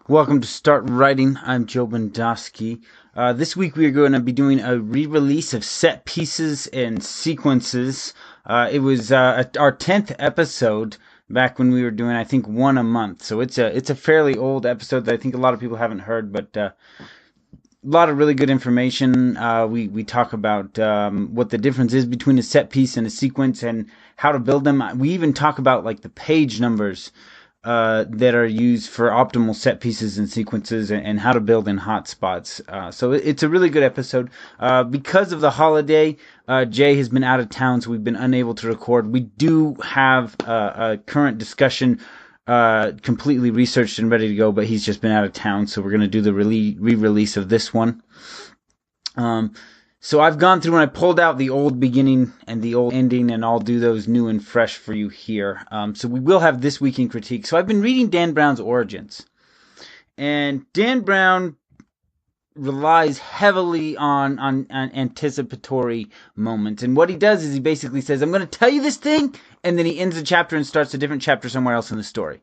Welcome to Start Writing. I'm Joe Bendowski. This week we are going to be doing a re-release of set pieces and sequences. It was our 10th episode back when we were doing, I think, one a month. So it's a fairly old episode that I think a lot of people haven't heard, but a lot of really good information. We talk about what the difference is between a set piece and a sequence and how to build them. We even talk about like the page numbers that are used for optimal set pieces and sequences, and how to build in hotspots. So it's a really good episode. Because of the holiday, Jay has been out of town, so we've been unable to record. We do have a current discussion completely researched and ready to go, but he's just been out of town, so we're going to do the re-release of this one. So I've gone through and I pulled out the old beginning and the old ending, and I'll do those new and fresh for you here. So we will have This Week in Critique. So I've been reading Dan Brown's Origins. And Dan Brown relies heavily on anticipatory moments. And what he does is he basically says, I'm going to tell you this thing, and then he ends the chapter and starts a different chapter somewhere else in the story.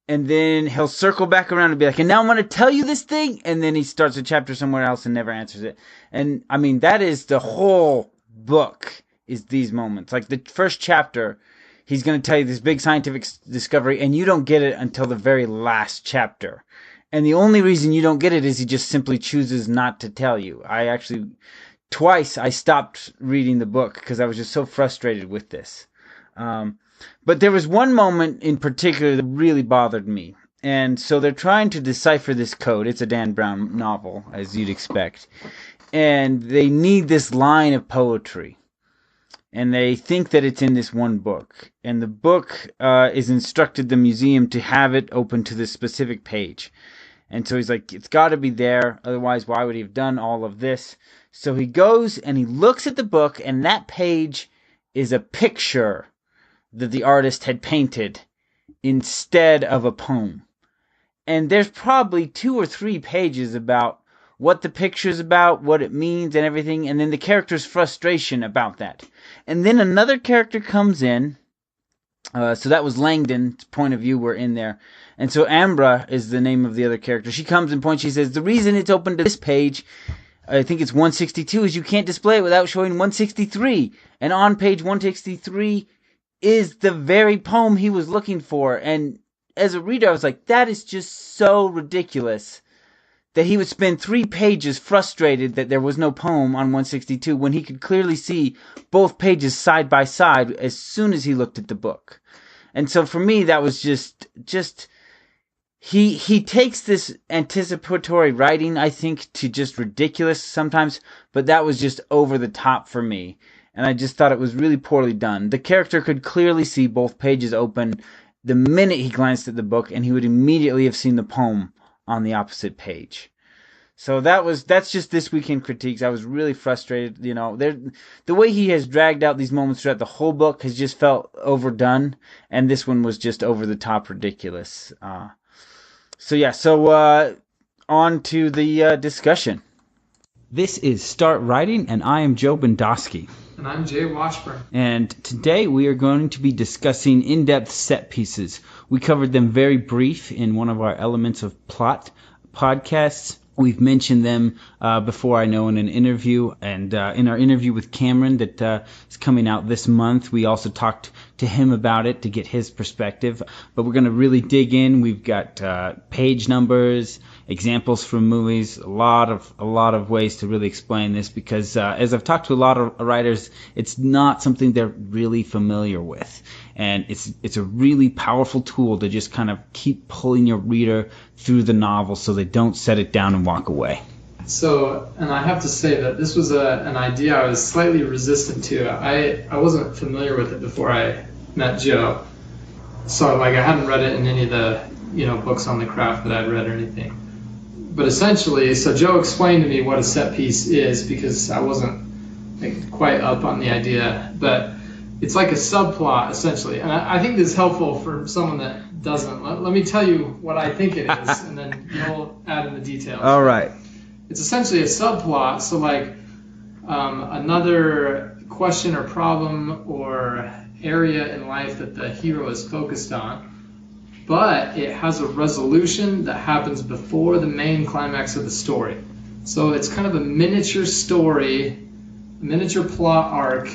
And then he'll circle back around and be like, and now I'm going to tell you this thing. And then he starts a chapter somewhere else and never answers it. And I mean, that is the whole book, is these moments. Like the first chapter, he's going to tell you this big scientific discovery, and you don't get it until the very last chapter. And the only reason you don't get it is he just simply chooses not to tell you. Twice I stopped reading the book because I was just so frustrated with this. But there was one moment in particular that really bothered me. And so they're trying to decipher this code. It's a Dan Brown novel, as you'd expect. And they need this line of poetry. And they think that it's in this one book. And the book is instructed the museum to have it open to this specific page. And so he's like, it's got to be there. Otherwise, why would he have done all of this? So he goes and he looks at the book, and that page is a picture that the artist had painted instead of a poem. And there's probably 2 or 3 pages about what the picture's about, what it means, and everything, and then the character's frustration about that. And then another character comes in, so that was Langdon's point of view were in there. And so Ambra is the name of the other character. She comes and points, she says, the reason it's open to this page, I think it's 162, is you can't display it without showing 163. And on page 163 is the very poem he was looking for. And as a reader, I was like, that is just so ridiculous that he would spend 3 pages frustrated that there was no poem on 162 when he could clearly see both pages side by side as soon as he looked at the book. And so for me, that was just he takes this anticipatory writing, I think, to just ridiculous sometimes, but that was just over the top for me. And I just thought it was really poorly done. The character could clearly see both pages open the minute he glanced at the book, and he would immediately have seen the poem on the opposite page. So that's just This Week in Critiques. I was really frustrated. You know, the way he has dragged out these moments throughout the whole book has just felt overdone, and this one was just over the top ridiculous. So on to the discussion. This is Start Writing, and I am Joe Bendowski. And I'm Jay Washburn. And today we are going to be discussing in-depth set pieces. We covered them very brief in one of our Elements of Plot podcasts. We've mentioned them before, I know, in an interview. And in our interview with Cameron that is coming out this month, we also talked to him about it to get his perspective. But we're going to really dig in. We've got page numbers, examples from movies, a lot of ways to really explain this, because as I've talked to a lot of writers, it's not something they're really familiar with. And it's a really powerful tool to just kind of keep pulling your reader through the novel so they don't set it down and walk away. So, and I have to say that this was an idea I was slightly resistant to. I wasn't familiar with it before I met Joe. So like I hadn't read it in any of the books on the craft that I'd read or anything. But essentially, so Joe explained to me what a set piece is, because I wasn't quite up on the idea. But it's like a subplot, essentially. And I think this is helpful for someone that doesn't. Let me tell you what I think it is, and then you'll add in the details. All right. It's essentially a subplot. So like another question or problem or area in life that the hero is focused on. but it has a resolution that happens before the main climax of the story. So it's kind of a miniature story, a miniature plot arc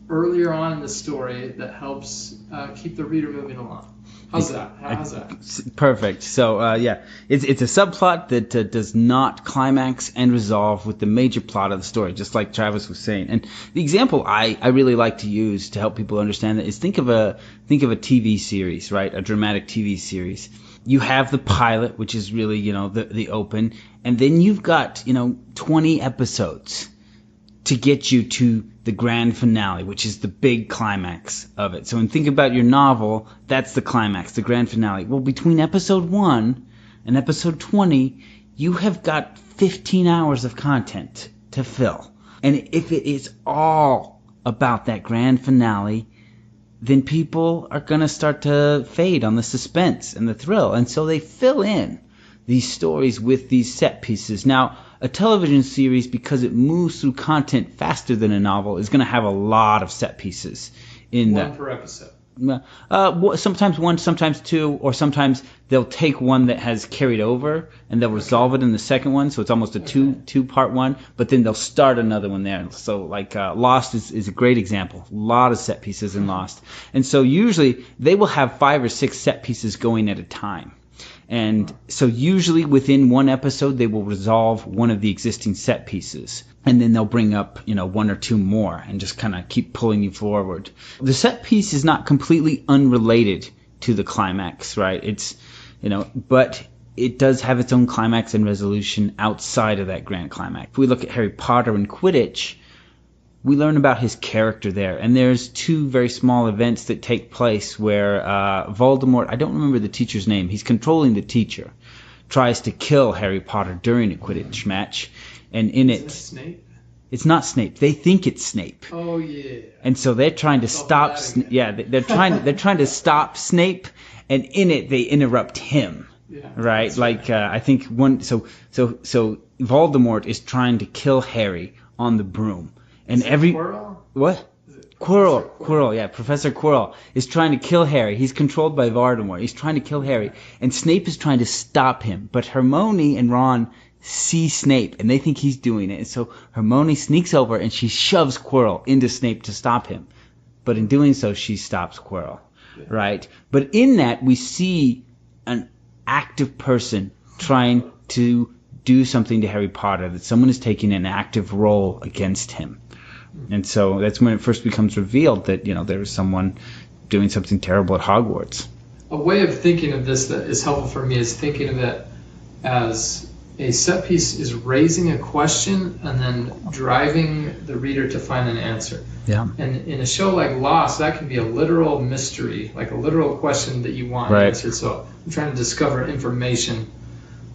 earlier on in the story that helps keep the reader moving along. How's that? Perfect. So, it's a subplot that does not climax and resolve with the major plot of the story, just like Travis was saying. And the example I really like to use to help people understand that is think of a TV series, right? A dramatic TV series. You have the pilot, which is really, the open, and then you've got, 20 episodes to get you to the grand finale, which is the big climax of it. So when think about your novel, that's the climax, the grand finale. Well, between episode 1 and episode 20, you have got 15 hours of content to fill. And if it is all about that grand finale, then people are going to start to fade on the suspense and the thrill. And so they fill in these stories with these set pieces. Now, a television series, because it moves through content faster than a novel, is going to have a lot of set pieces in that. One per episode. Sometimes one, sometimes two, or sometimes they'll take one that has carried over and they'll resolve it in the second one, so it's almost a two-part one, but then they'll start another one there. So like Lost is a great example. A lot of set pieces in Lost. And so usually they will have 5 or 6 set pieces going at a time. And so usually within one episode, they will resolve one of the existing set pieces. And then they'll bring up, 1 or 2 more and just kind of keep pulling you forward. The set piece is not completely unrelated to the climax, right? It's, but it does have its own climax and resolution outside of that grand climax. If we look at Harry Potter and Quidditch, we learn about his character there. And there's 2 very small events that take place where Voldemort, I don't remember the teacher's name, he's controlling the teacher, tries to kill Harry Potter during a Quidditch match. And in Is it Snape? It's not Snape. They think it's Snape. Oh yeah. And so they're trying to stop. They're trying to stop Snape, and in it they interrupt him. Yeah. Right. Like I think one. So Voldemort is trying to kill Harry on the broom, and Quirrell? What? Quirrell, yeah, Professor Quirrell is trying to kill Harry. He's controlled by Voldemort. He's trying to kill Harry, and Snape is trying to stop him. But Hermione and Ron see Snape, and they think he's doing it. And so Hermione sneaks over, and she shoves Quirrell into Snape to stop him. But in doing so, she stops Quirrell, right? But in that, we see an active person trying to do something to Harry Potter, that someone is taking an active role against him. And so that's when it first becomes revealed that, there is someone doing something terrible at Hogwarts. A way of thinking of this that is helpful for me is thinking of it as a set piece is raising a question and then driving the reader to find an answer. Yeah. And in a show like Lost, that can be a literal mystery, like a literal question that you want answered. So I'm trying to discover information.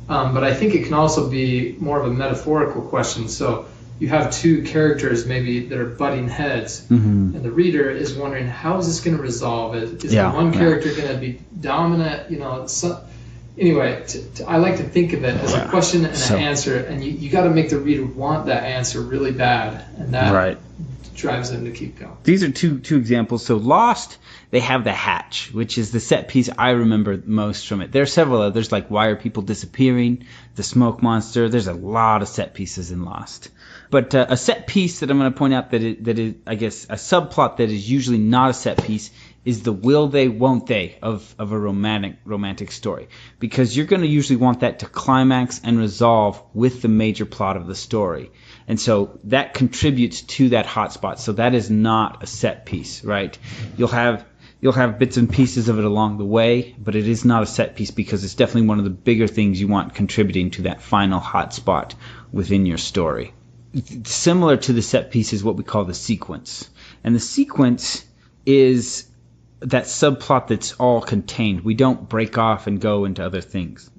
But I think it can also be more of a metaphorical question. So you have 2 characters maybe that are butting heads, and the reader is wondering, how is this going to resolve? Is the one character going to be dominant? Anyway, I like to think of it as a question and an answer, and you got to make the reader want that answer really bad, and that drives them to keep going. These are two examples. So Lost, they have the hatch, which is the set piece I remember most from it. There are several others, like Why Are People Disappearing, The Smoke Monster. There's a lot of set pieces in Lost. But a set piece that I'm going to point out that is, I guess, a subplot that is usually not a set piece is the will they, won't they of a romantic story. Because you're going to usually want that to climax and resolve with the major plot of the story. And so that contributes to that hotspot. So that is not a set piece, right? You'll have bits and pieces of it along the way, but it is not a set piece because it's definitely one of the bigger things you want contributing to that final hotspot within your story. Similar to the set piece is what we call the sequence. And the sequence is that subplot that's all contained. We don't break off and go into other things.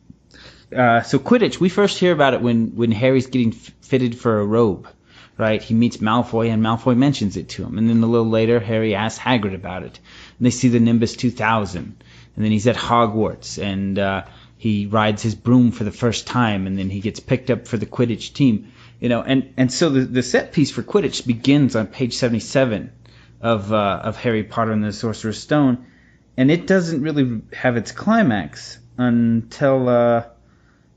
So Quidditch, we first hear about it when Harry's getting fitted for a robe, right? He meets Malfoy, and Malfoy mentions it to him. And then a little later, Harry asks Hagrid about it. And they see the Nimbus 2000. And then he's at Hogwarts, and he rides his broom for the first time, and then he gets picked up for the Quidditch team. And so the set piece for Quidditch begins on page 77 of Harry Potter and the Sorcerer's Stone, And it doesn't really have its climax until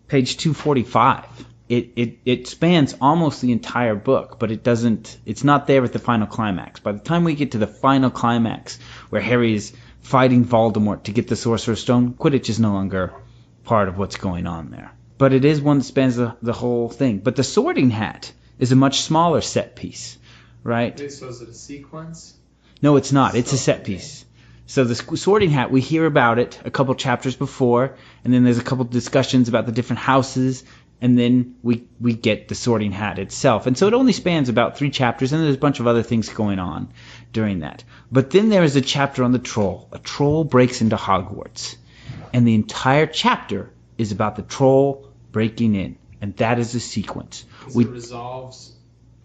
page 245. It spans almost the entire book, but it's not there at the final climax. By the time we get to the final climax, where Harry is fighting Voldemort to get the Sorcerer's Stone, Quidditch is no longer part of what's going on there. But it is one that spans the whole thing. But the Sorting Hat is a much smaller set piece, right? So is it a sequence? No, it's not. It's a set piece. So the Sorting Hat, we hear about it a couple chapters before, and then there's a couple discussions about the different houses, and then we get the Sorting Hat itself. And so it only spans about 3 chapters, and there's a bunch of other things going on during that. But then there is a chapter on the troll. A troll breaks into Hogwarts. And the entire chapter is about the troll breaking in. And that is the sequence. It resolves.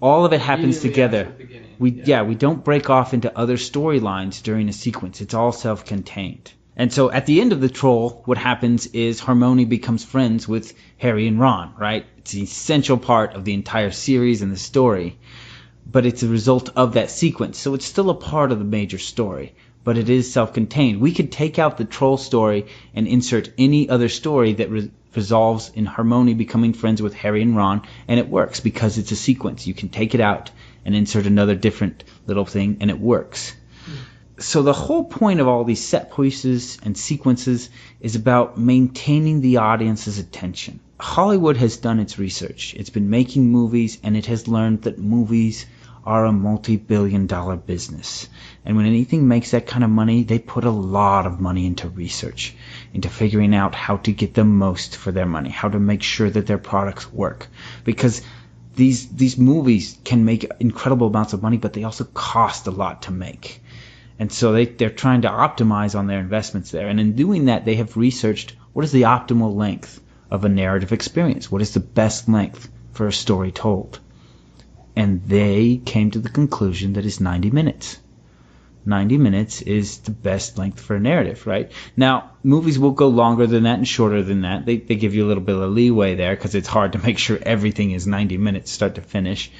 All of it happens together. We don't break off into other storylines during a sequence. It's all self-contained. And so at the end of the troll, what happens is Hermione becomes friends with Harry and Ron, right? It's an essential part of the entire series and the story. But it's a result of that sequence. So it's still a part of the major story. But it is self-contained. We could take out the troll story and insert any other story that resolves in Hermione becoming friends with Harry and Ron, and it works because it's a sequence. You can take it out and insert another different little thing, and it works. So the whole point of all these set pieces and sequences is about maintaining the audience's attention. Hollywood has done its research. It's been making movies, and it has learned that movies are a multi-billion-dollar business. And when anything makes that kind of money, they put a lot of money into research, into figuring out how to get the most for their money, how to make sure that their products work. Because these movies can make incredible amounts of money, but they also cost a lot to make. And so they're trying to optimize on their investments there. And in doing that, they have researched what is the optimal length of a narrative experience? What is the best length for a story told? And they came to the conclusion that it's 90 minutes. 90 minutes is the best length for a narrative, right? Now, movies will go longer than that and shorter than that. They give you a little bit of leeway there because it's hard to make sure everything is 90 minutes start to finish.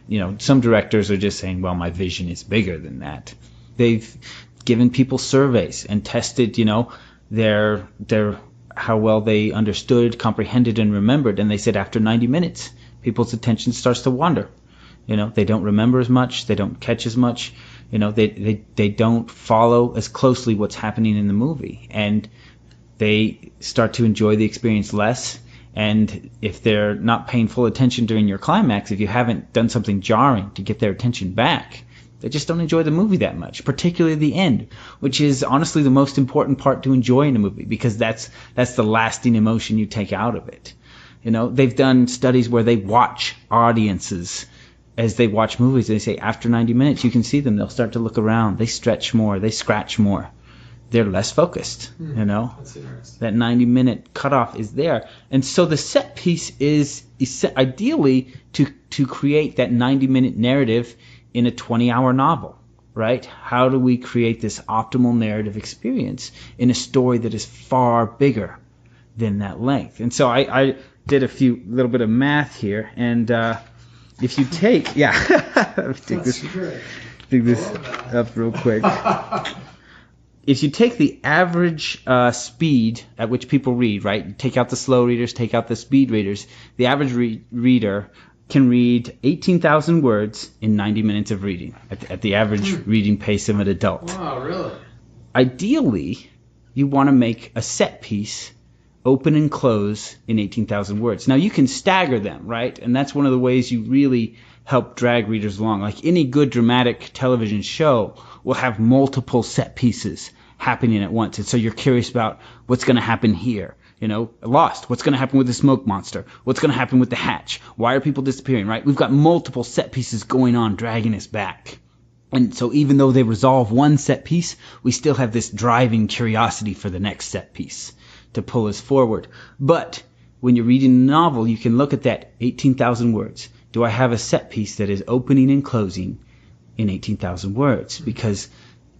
You know, some directors are just saying, well, my vision is bigger than that. They've given people surveys and tested, their how well they understood, comprehended, and remembered. And they said after 90 minutes, people's attention starts to wander. They don't remember as much. They don't catch as much. They don't follow as closely what's happening in the movie. And they start to enjoy the experience less. And if they're not paying full attention during your climax, if you haven't done something jarring to get their attention back, they just don't enjoy the movie that much, particularly the end, which is honestly the most important part to enjoy in a movie because that's the lasting emotion you take out of it. They've done studies where they watch audiences as they watch movies. They say after 90 minutes, you can see them. They'll start to look around. They stretch more. They scratch more. They're less focused, That's interesting. That 90-minute cutoff is there. And so the set piece is ideally to create that 90-minute narrative in a 20-hour novel, right? How do we create this optimal narrative experience in a story that is far bigger than that length? And so I did a little bit of math here, and if you take, let me dig this up real quick. If you take the average speed at which people read, right? Take out the slow readers, take out the speed readers. The average reader can read 18,000 words in 90 minutes of reading at the average reading pace of an adult. Wow, really? Ideally, you want to make a set piece open and close in 18,000 words. Now, you can stagger them, right? And that's one of the ways you really help drag readers along. Like any good dramatic television show will have multiple set pieces happening at once. And so you're curious about what's going to happen here. Lost. What's going to happen with the smoke monster? What's going to happen with the hatch? Why are people disappearing, right? We've got multiple set pieces going on, dragging us back. And so even though they resolve one set piece, we still have this driving curiosity for the next set piece to pull us forward. But when you're reading a novel, you can look at that 18,000 words. Do I have a set piece that is opening and closing in 18,000 words? Because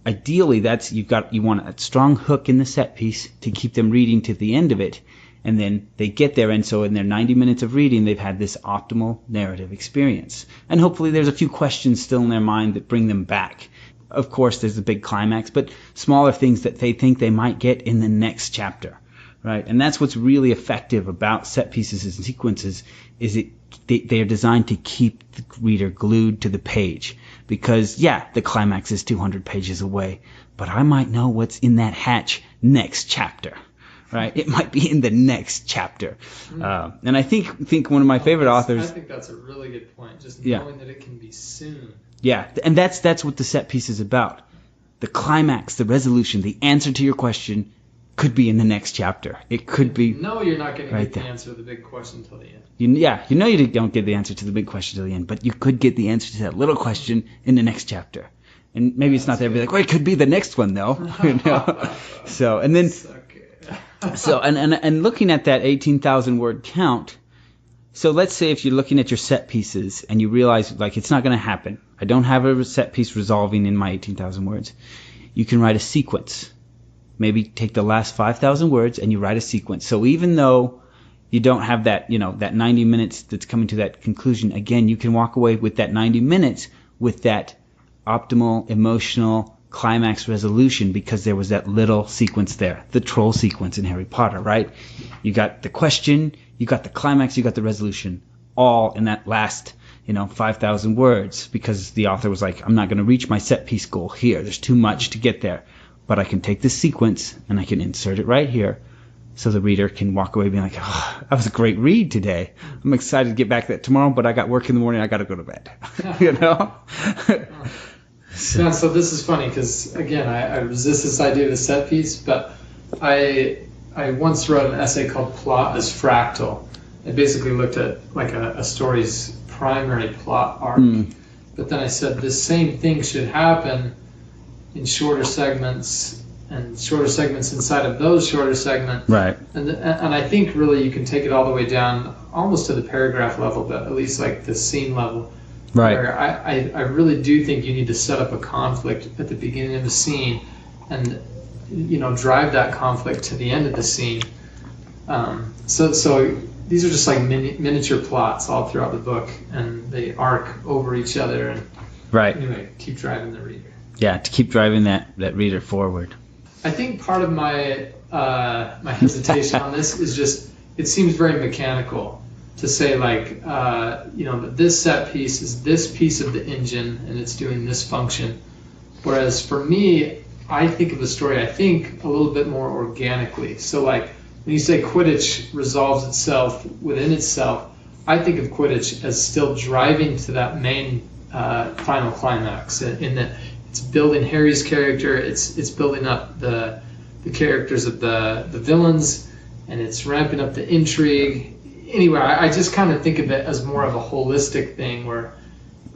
ideally, you want a strong hook in the set piece to keep them reading to the end of it, and then they get there, and so in their 90 minutes of reading, they've had this optimal narrative experience. And hopefully there's a few questions still in their mind that bring them back. of course, there's the big climax, but smaller things that they think they might get in the next chapter, right? And that's what's really effective about set pieces and sequences, is they are designed to keep the reader glued to the page. Because, yeah, the climax is 200 pages away, but I might know what's in that hatch next chapter, right? It might be in the next chapter. And I think one of my favorite authors... I think that's a really good point, just knowing that it can be soon. Yeah, and that's what the set piece is about. The climax, the resolution, the answer to your question could be in the next chapter. It could be... No, you're not going to get the there. answer to the big question till the end. You don't get the answer to the big question till the end, but you could get the answer to that little question in the next chapter. And maybe it's not there, be like, well, it could be the next one, though. So, and then... So, and looking at that 18,000 word count, so let's say if you're looking at your set pieces and you realize, like, it's not going to happen. I don't have a set piece resolving in my 18,000 words. You can write a sequence. Maybe take the last 5,000 words and you write a sequence. So even though you don't have that, that 90 minutes that's coming to that conclusion, again, you can walk away with that 90 minutes with that optimal emotional climax resolution, because there was that little sequence there, the troll sequence in Harry Potter, right? You got the question, you got the climax, you got the resolution, all in that last 5,000 words, because the author was like, I'm not going to reach my set piece goal here. There's too much to get there. But I can take this sequence and I can insert it right here, so the reader can walk away being like, oh, that was a great read today. I'm excited to get back to that tomorrow, but I got work in the morning. I got to go to bed. So this is funny because, again, I resist this idea of a set piece, but I once wrote an essay called Plot as Fractal. I basically looked at like a story's primary plot arc, but then I said this same thing should happen in shorter segments, and shorter segments inside of those shorter segments. Right. And I think really you can take it all the way down almost to the paragraph level, but at least like the scene level. Right. Where I really do think you need to set up a conflict at the beginning of the scene and drive that conflict to the end of the scene. So these are just like miniature plots all throughout the book, and they arc over each other, and anyway, keep driving the reader. Yeah, to keep driving that reader forward. I think part of my my hesitation on this is just it seems very mechanical to say like that this set piece is this piece of the engine and it's doing this function, whereas for me I think of the story a little bit more organically. So like when you say Quidditch resolves itself within itself, I think of Quidditch as still driving to that main final climax in that. It's building Harry's character. It's building up the characters of the villains, and it's ramping up the intrigue. Anyway, I just kind of think of it as more of a holistic thing, where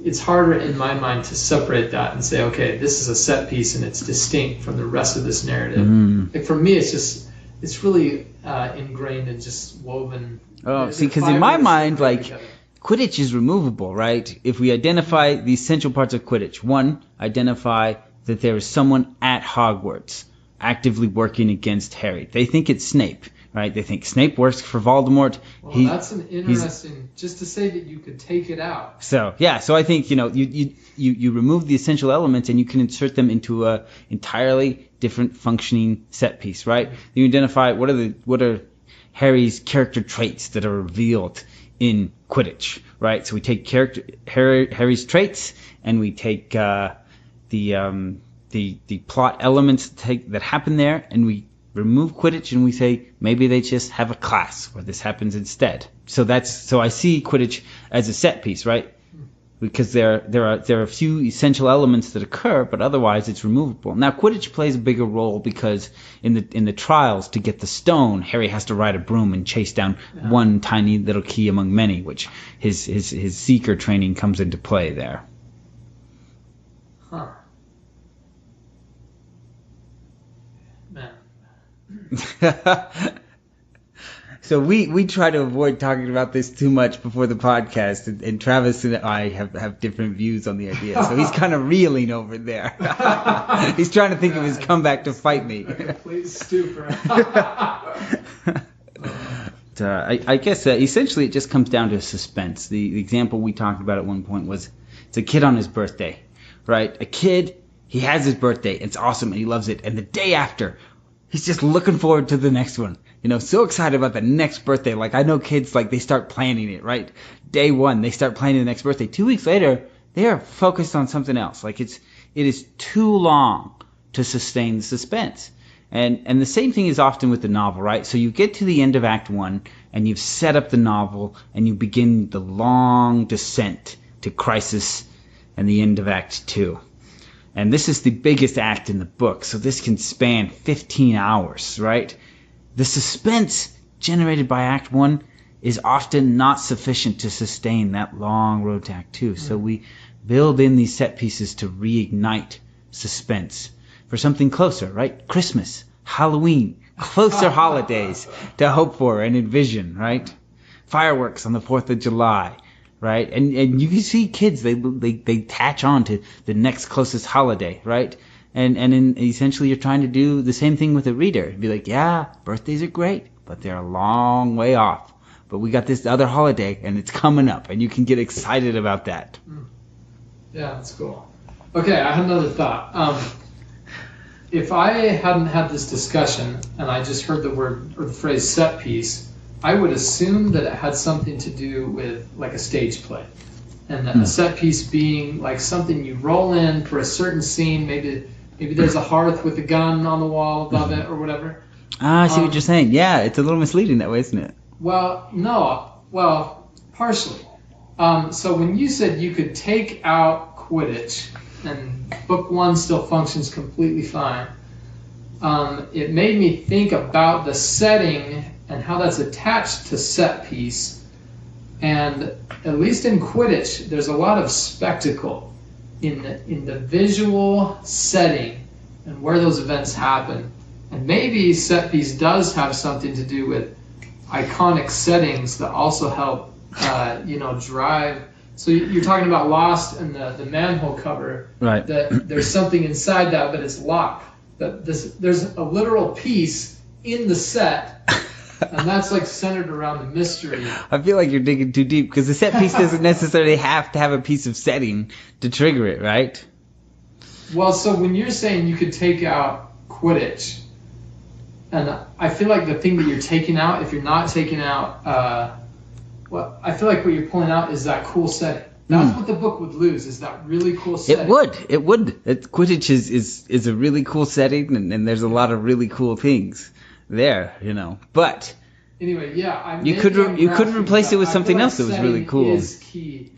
it's harder in my mind to separate that and say, okay, this is a set piece and it's distinct from the rest of this narrative. Like for me, it's really ingrained and just woven. Oh, see, because in my mind, like. Quidditch is removable, right? If we identify the essential parts of Quidditch. One, identify that there is someone at Hogwarts actively working against Harry. They think it's Snape, right? They think Snape works for Voldemort. Well, that's an interesting, just to say that you could take it out. So, yeah, so I think, you remove the essential elements and you can insert them into a entirely different functioning set piece, right? You identify what are Harry's character traits that are revealed in Quidditch, right? So we take Harry's traits, and we take the plot elements that happen there, and we remove Quidditch, and we say maybe they just have a class where this happens instead. So I see Quidditch as a set piece, right? Because there are a few essential elements that occur, but otherwise it's removable. Now Quidditch plays a bigger role because in the trials, to get the stone, Harry has to ride a broom and chase down one tiny little key among many, which his seeker training comes into play there. Huh. Man. So we try to avoid talking about this too much before the podcast, and Travis and I have different views on the idea. So he's kind of reeling over there. He's trying to think of his comeback to fight me. A complete stupor. I guess essentially it just comes down to suspense. The example we talked about at one point was it's a kid on his birthday, right? A kid, He has his birthday. It's awesome, and he loves it. And the day after, he's just looking forward to the next one. So excited about the next birthday. Like, I know kids, like, they start planning it, right? Day one, they start planning the next birthday. 2 weeks later, they are focused on something else. Like, it is too long to sustain the suspense. And the same thing is often with the novel, right? So you get to the end of Act 1, and you've set up the novel, and you begin the long descent to crisis and the end of Act 2. And this is the biggest act in the book, so this can span 15 hours, right? The suspense generated by Act 1 is often not sufficient to sustain that long road to Act 2. So we build in these set pieces to reignite suspense for something closer, right? Christmas, Halloween, closer holidays to hope for and envision, right? Fireworks on the 4th of July, right? And you can see kids, they attach on to the next closest holiday, right? And essentially you're trying to do the same thing with a reader. Be like, yeah, birthdays are great, but they're a long way off. But we got this other holiday, and it's coming up, and you can get excited about that. Yeah, that's cool. Okay, I had another thought. If I hadn't had this discussion, and I just heard the word or the phrase set piece, I would assume that it had something to do with like a stage play. And a set piece being like something you roll in for a certain scene, maybe there's a hearth with a gun on the wall above it or whatever. I see what you're saying. Yeah, it's a little misleading that way, isn't it? Well, no. Well, partially. So when you said you could take out Quidditch and book 1 still functions completely fine, it made me think about the setting and how that's attached to set piece. And at least in Quidditch, there's a lot of spectacle in the visual setting and where those events happen. And maybe set piece does have something to do with iconic settings that also help, drive. So you're talking about Lost and the manhole cover. Right. That there's something inside that, but it's locked. There's a literal piece in the set. And that's like centered around the mystery. I feel like you're digging too deep because the set piece doesn't necessarily have to have a piece of setting to trigger it, right? Well, so when you're saying you could take out Quidditch, and I feel like the thing that you're taking out, if you're not taking out, I feel like what you're pulling out is that cool setting. That's what the book would lose, is that really cool setting. It would. Quidditch is a really cool setting, and there's a lot of really cool things there, But anyway, yeah, you could replace it with something else that was really cool. Is key.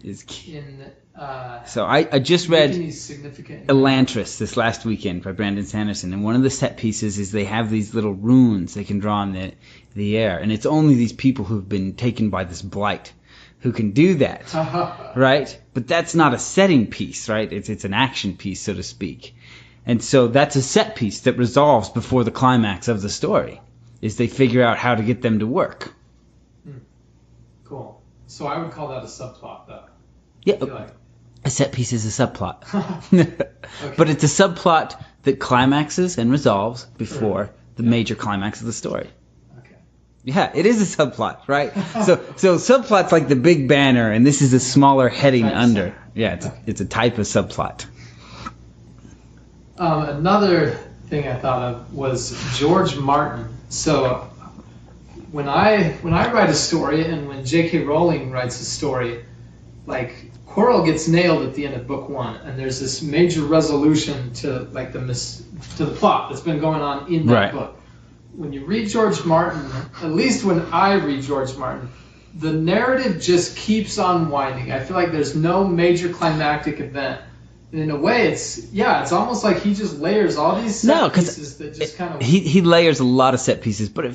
So I just read Elantris this last weekend by Brandon Sanderson, and one of the set pieces is they have these little runes they can draw in the air, and it's only these people who've been taken by this blight who can do that, right? But that's not a setting piece, right? It's an action piece, so to speak. And so that's a set piece that resolves before the climax of the story, is they figure out how to get them to work. Cool. So I would call that a subplot, though. Yeah, a set piece is a subplot. Okay. But it's a subplot that climaxes and resolves before the major climax of the story. Okay. Yeah, it is a subplot, right? So subplot's like the big banner, and this is a smaller heading under. Yeah, it's a type of subplot. Another thing I thought of was George Martin. So when I write a story, and when J.K. Rowling writes a story, like Quirrell gets nailed at the end of book 1, and there's this major resolution to like to the plot that's been going on in that book. When you read George Martin, at least when I read George Martin, the narrative just keeps on winding. I feel like there's no major climactic event. And in a way, it's almost like he just layers all these set pieces that just kind of... He layers a lot of set pieces, but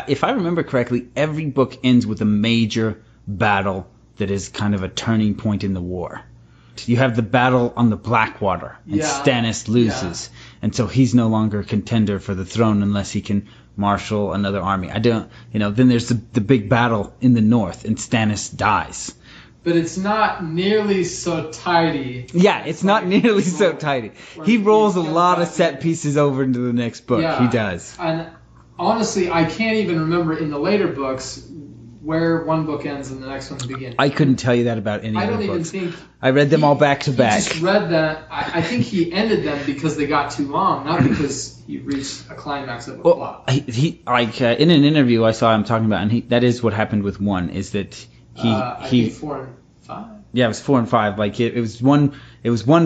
if I remember correctly, every book ends with a major battle that is kind of a turning point in the war. You have the battle on the Blackwater, and Stannis loses, and so he's no longer a contender for the throne unless he can marshal another army. Then there's the big battle in the north, and Stannis dies. But it's not nearly so tidy. Yeah, it's not nearly so tidy. He rolls a lot of set pieces over into the next book. Yeah, he does. And honestly, I can't even remember in the later books where one book ends and the next one begins. I couldn't tell you that about any I of don't the even books. think I read them all back to back. He just read that. I think he ended them because they got too long, not because he reached a climax of a plot. He in an interview I saw him talking about, and that is what happened with one. Is that I think 4 and 5. Yeah, it was 4 and 5. Like it was one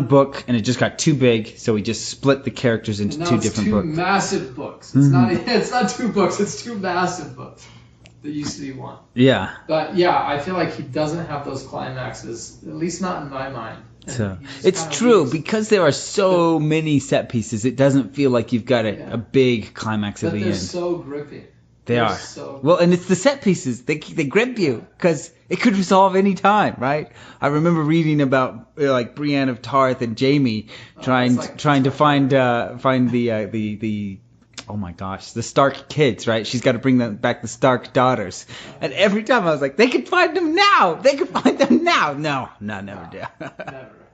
book, and it just got too big, so he just split the characters into two different books. Massive books. It's not 2 books. It's 2 massive books. That used to be 1. Yeah. But yeah, I feel like he doesn't have those climaxes, at least not in my mind. So it's true because there are so many set pieces. It doesn't feel like you've got a big climax at the end. But they're so gripping. They are. Well, and it's the set pieces. They grip you because it could resolve any time, right? I remember reading about like Brienne of Tarth and Jaime trying to find the oh my gosh, the Stark kids, right? She's got to bring them back, the Stark daughters. And every time I was like, they could find them now. They could find them now. No, never do.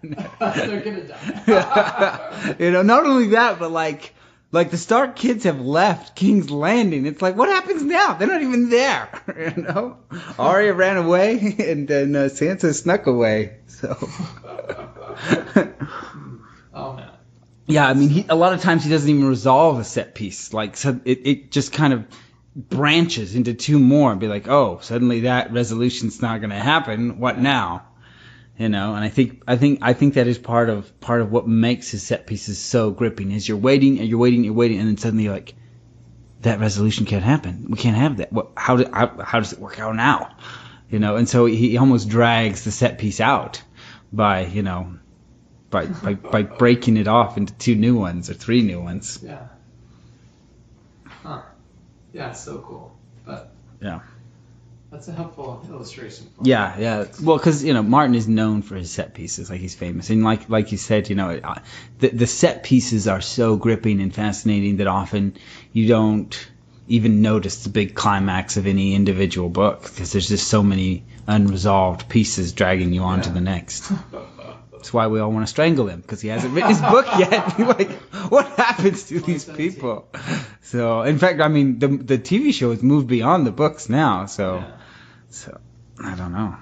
Never. They're gonna die. Not only that, but like the Stark kids have left King's Landing. It's like, what happens now? They're not even there. Arya ran away, and then Sansa snuck away. So. Oh man. Yeah, I mean, a lot of times he doesn't even resolve a set piece. Like, so it just kind of branches into 2 more and be like, oh, suddenly that resolution's not going to happen. What now? And I think that is part of what makes his set pieces so gripping is you're waiting, and then suddenly you're like, that resolution can't happen. We can't have that. How does it work out now? And so he almost drags the set piece out by breaking it off into 2 new ones or 3 new ones. Yeah. Huh. Yeah, it's so cool. But yeah. That's a helpful illustration. Yeah. Well, because Martin is known for his set pieces, like he's famous, and like you said, the set pieces are so gripping and fascinating that often you don't even notice the big climax of any individual book because there's just so many unresolved pieces dragging you on to the next. That's why we all want to strangle him, because he hasn't written his book yet. Like, what happens to these people? So, in fact, I mean, the TV show has moved beyond the books now. So I don't know.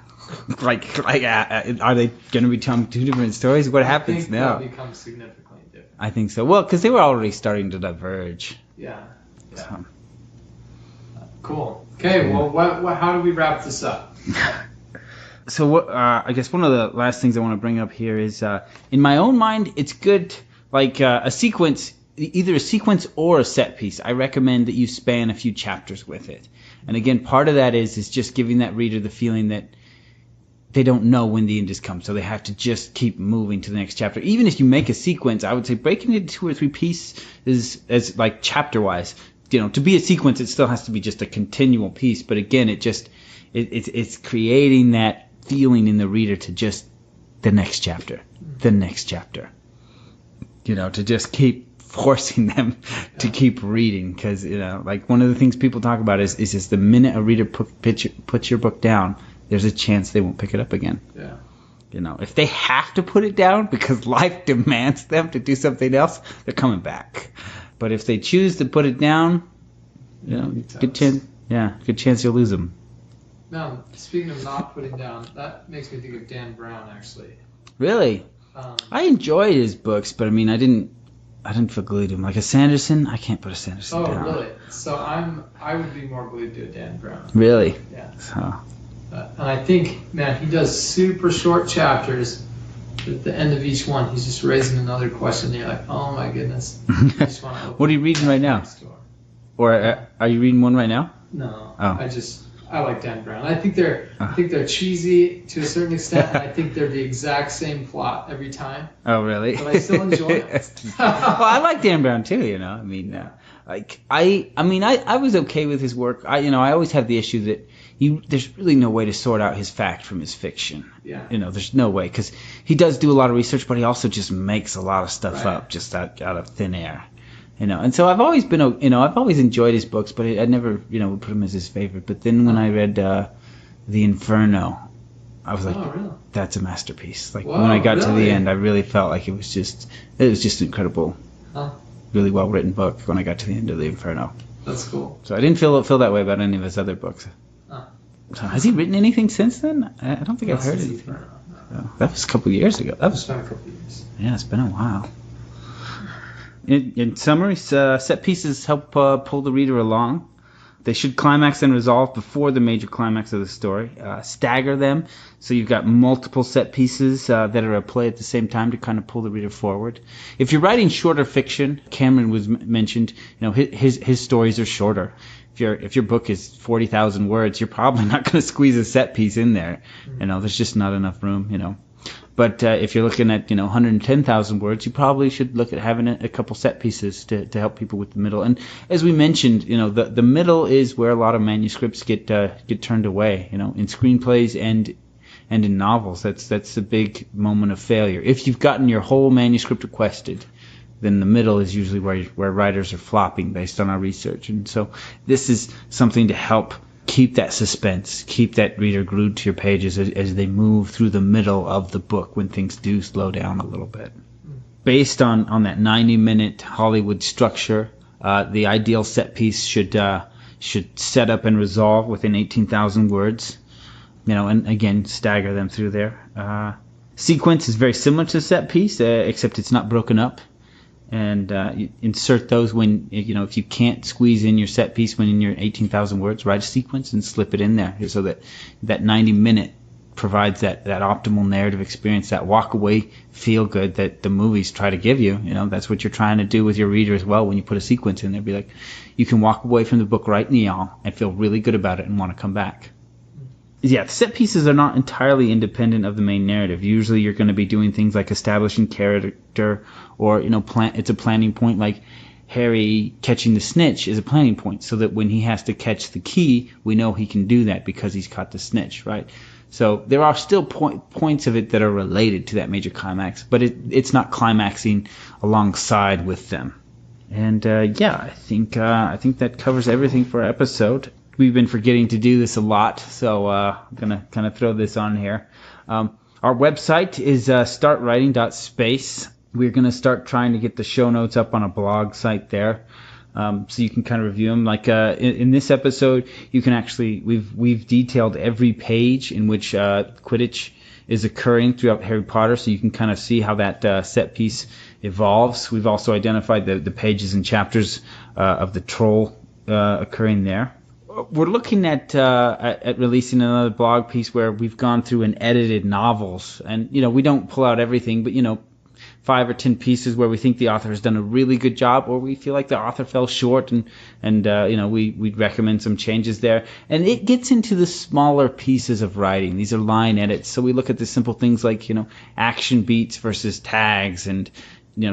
Are they going to be telling 2 different stories? What happens now? I think they'll become significantly different. I think so. Well, because they were already starting to diverge. Yeah. So. Cool. Okay. Well, how do we wrap this up? So what? I guess one of the last things I want to bring up here is, in my own mind, it's good, like a sequence, either a sequence or a set piece. I recommend that you span a few chapters with it. And again, part of that is just giving that reader the feeling that they don't know when the end has come, so they have to just keep moving to the next chapter. Even if you make a sequence, I would say breaking it into 2 or 3 pieces as like chapter-wise. To be a sequence, it still has to be just a continual piece. But again, it's creating that feeling in the reader to just the next chapter, to just keep forcing them to keep reading, because like one of the things people talk about is just the minute a reader puts your book down, there's a chance they won't pick it up again. Yeah. If they have to put it down because life demands them to do something else, they're coming back. But if they choose to put it down, good chance you'll lose them. Now, speaking of not putting down, that makes me think of Dan Brown, actually. Really? I enjoyed his books, but I mean, I didn't feel glued to him. Like a Sanderson, I can't put a Sanderson down. Oh, really? So I would be more glued to a Dan Brown. Really? Yeah. So. And I think, man, he does super short chapters. At the end of each one, he's just raising another question. And you're like, oh my goodness. What are you reading right now? Or are you reading one right now? No. Oh. I like Dan Brown. I think they're cheesy to a certain extent, and I think they're the exact same plot every time. Oh, really? But I still enjoy it. Well, I like Dan Brown too. I mean, I was okay with his work. I always have the issue that there's really no way to sort out his fact from his fiction. Yeah. There's no way, because he does do a lot of research, but he also just makes a lot of stuff up just out of thin air. And so I've always been, I've always enjoyed his books, but I never, would put him as his favorite. But then when I read The Inferno, I was like, really? That's a masterpiece. Like, Whoa, when I got to really? the end, I really felt like it was just an incredible, really well written book when I got to the end of The Inferno. That's cool. So I didn't feel that way about any of his other books. So has he written anything since then? I don't think I've heard anything. That was a couple years ago. It's been a couple years. Yeah, it's been a while. In summary, set pieces help pull the reader along. They should climax and resolve before the major climax of the story. Stagger them, so you've got multiple set pieces that are at play at the same time to kind of pull the reader forward. If you're writing shorter fiction, Cameron was mentioned, his stories are shorter. If your book is 40,000 words, you're probably not going to squeeze a set piece in there. There's just not enough room. But if you're looking at 110,000 words, you probably should look at having a couple set pieces to help people with the middle. And as we mentioned, the middle is where a lot of manuscripts get turned away. In screenplays and in novels, that's a big moment of failure. If you've gotten your whole manuscript requested, then the middle is usually where writers are flopping based on our research. And so this is something to help keep that suspense, keep that reader glued to your pages as they move through the middle of the book when things do slow down a little bit. Based on that 90-minute Hollywood structure, the ideal set piece should set up and resolve within 18,000 words, and again, stagger them through there. Sequence is very similar to set piece, except it's not broken up. And you insert those when, if you can't squeeze in your set piece when in your 18,000 words, write a sequence and slip it in there so that 90-minute provides that optimal narrative experience, that walk-away feel-good that the movies try to give you. That's what you're trying to do with your reader as well when you put a sequence in there. Be like, you can walk away from the book right now and feel really good about it and want to come back. Yeah, the set pieces are not entirely independent of the main narrative. Usually you're going to be doing things like establishing character or, it's a planning point, like Harry catching the snitch is a planning point so that when he has to catch the key, we know he can do that because he's caught the snitch, right? So there are still points of it that are related to that major climax, but it's not climaxing alongside with them. And I think that covers everything for our episode. We've been forgetting to do this a lot, so I'm going to kind of throw this on here. Our website is startwriting.space. We're going to start trying to get the show notes up on a blog site there, so you can kind of review them. Like in this episode, you can actually we've detailed every page in which Quidditch is occurring throughout Harry Potter, so you can kind of see how that set piece evolves. We've also identified the pages and chapters of the troll occurring there. We're looking at releasing another blog piece where we've gone through and edited novels, and we don't pull out everything, but 5 or 10 pieces where we think the author has done a really good job, or we feel like the author fell short, and we'd recommend some changes there. And it gets into the smaller pieces of writing. These are line edits, so we look at the simple things like action beats versus tags, and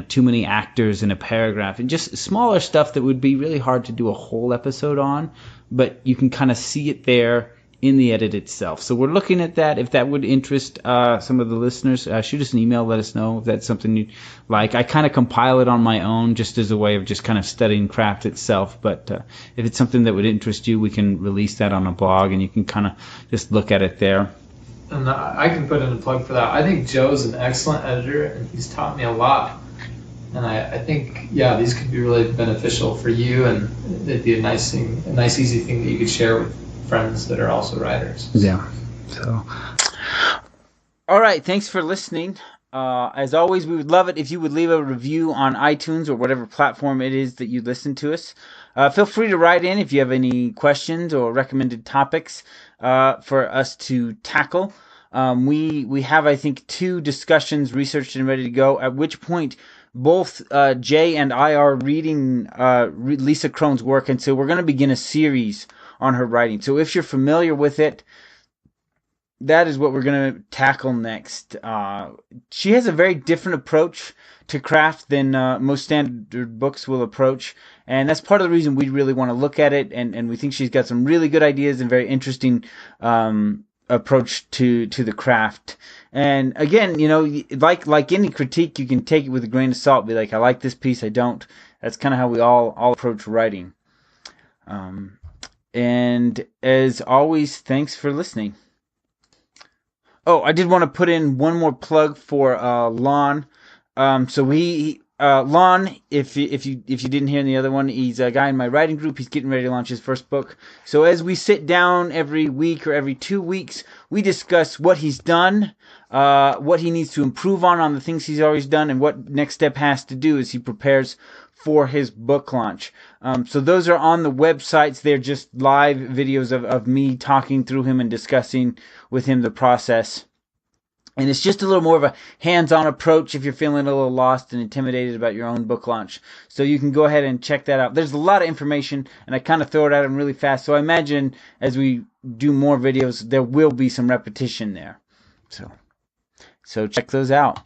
too many actors in a paragraph, and just smaller stuff that would be really hard to do a whole episode on, but you can kind of see it there in the edit itself. So we're looking at that. If that would interest some of the listeners, shoot us an email, let us know if that's something you'd like. I kind of compile it on my own just as a way of just kind of studying craft itself, but if it's something that would interest you, we can release that on a blog, and you can kind of just look at it there. And I can put in a plug for that. I think Joe's an excellent editor, and he's taught me a lot. And I think, these could be really beneficial for you, and it'd be a nice, easy thing that you could share with friends that are also writers. Yeah. So, all right. Thanks for listening. As always, we would love it if you would leave a review on iTunes or whatever platform it is that you listen to us. Feel free to write in if you have any questions or recommended topics for us to tackle. We have, I think, 2 discussions researched and ready to go, at which point both Jay and I are reading Lisa Krone's work, and so we're going to begin a series on her writing. So if you're familiar with it, that is what we're going to tackle next. She has a very different approach to craft than most standard books will approach, and that's part of the reason we really want to look at it, and we think she's got some really good ideas and very interesting approach to the craft. And again, like any critique, you can take it with a grain of salt. Be like, I like this piece, I don't. That's kind of how we all approach writing. And as always, thanks for listening. Oh, I did want to put in one more plug for Lon. So Lon, if you didn't hear in the other one, he's a guy in my writing group. He's getting ready to launch his first book. So as we sit down every week or every 2 weeks, we discuss what he's done, what he needs to improve on the things he's always done, and what next step has to do as he prepares for his book launch. So those are on the websites. They're just live videos of me talking through him and discussing with him the process. And it's just a little more of a hands-on approach if you're feeling a little lost and intimidated about your own book launch. So you can go ahead and check that out. There's a lot of information, and I kind of throw it at them really fast. So I imagine as we do more videos, there will be some repetition there. So check those out.